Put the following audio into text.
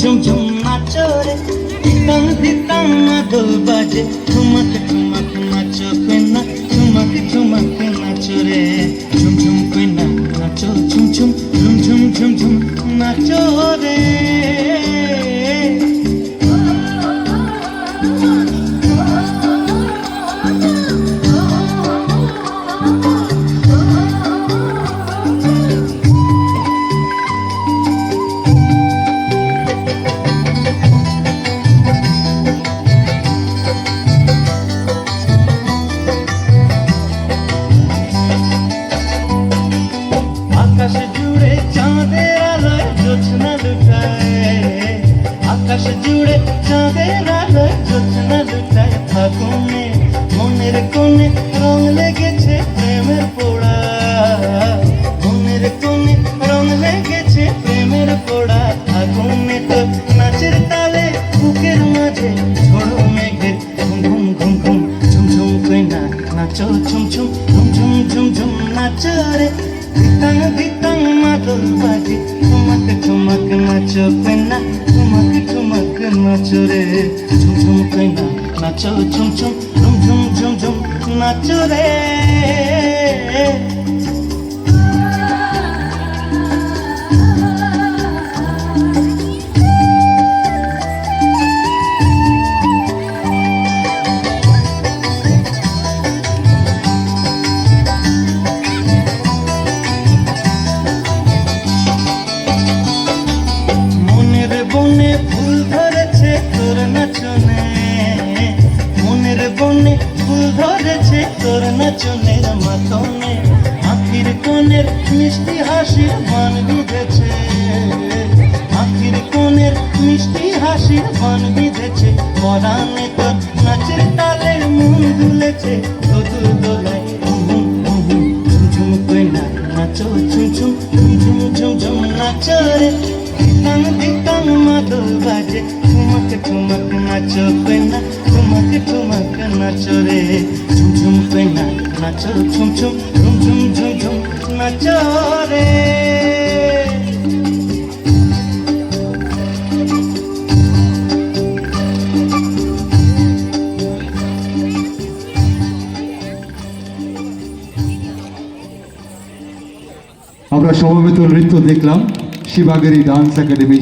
ঝুম ঝুম নাচো রে, ধিতাং ধিতাং মাদল বাজে, ঠুমক ঠুমক নাচো কইনা, ঠুমক ঠুমক নাচো রে, ঝুম ঝুম কইনা নাচো, ঝুম ঝুম ঝুম ঝুম ঝুম ঝুম নাচো রে। আকাশ জুড়ে চাঁদের আলোয় জ্যোৎস্না লুটায়, আকাশ জুড়ে চাঁদের আলোয় জ্যোৎস্না লুটায়, ফাগুনে মনের কোণে রং লেগেছে প্রেমের পোড়া, মনের কোণে রং লেগেছে প্রেমের পোড়া, ফাগুনে তো নাচের তালে বুকের মাঝে ঝোড়ো মেঘের ঘুম ঘুম ঘুম ঘুম, ঝুম ঝুম কইনা নাচো, ঝুম ঝুম ঝুম ঝুম ঝুম ঝুম নাচো রে, ধিতাং ধিতাং মাদল বাজে, ঠুমক ঠুমক নাচো কইনা, ঠুমক ঠুমক নাচো রে, ঝুম ঝুম কইনা নাচো, ঝুম ঝুম ঝুম ঝুম ঝুম ঝুম নাচো রে। বনে ফুল ধরেছে তোর নাচনে, মনের বনে ফুল ধরেছে তোর নাচনের মাতনে, আখির কোণের মিষ্টি হাসির মান বিঁধেছে, আখির কোণের মিষ্টি হাসির মান বিঁধেছে, পরাণে তোর নাচের তালে মন দুলেছে, দোদুল দোলায় ঝুম ঝুম কইনা নাচো, ঝুম ঝুম ঝুম ঝুম ঝুম নাচো রে, ধিতাং ধিতাং মাদল বাজে, ঠুমক ঠুমক নাচো কইনা, ঠুমক ঠুমক নাচো রে, ঝুম ঝুম কইনা নাচো, ঝুম ঝুম ঝুম ঝুম ঝুম ঝুম নাচো রে। আমরা সমবেত নৃত্য দেখলাম শিবাগিরি ডান্স একাডেমি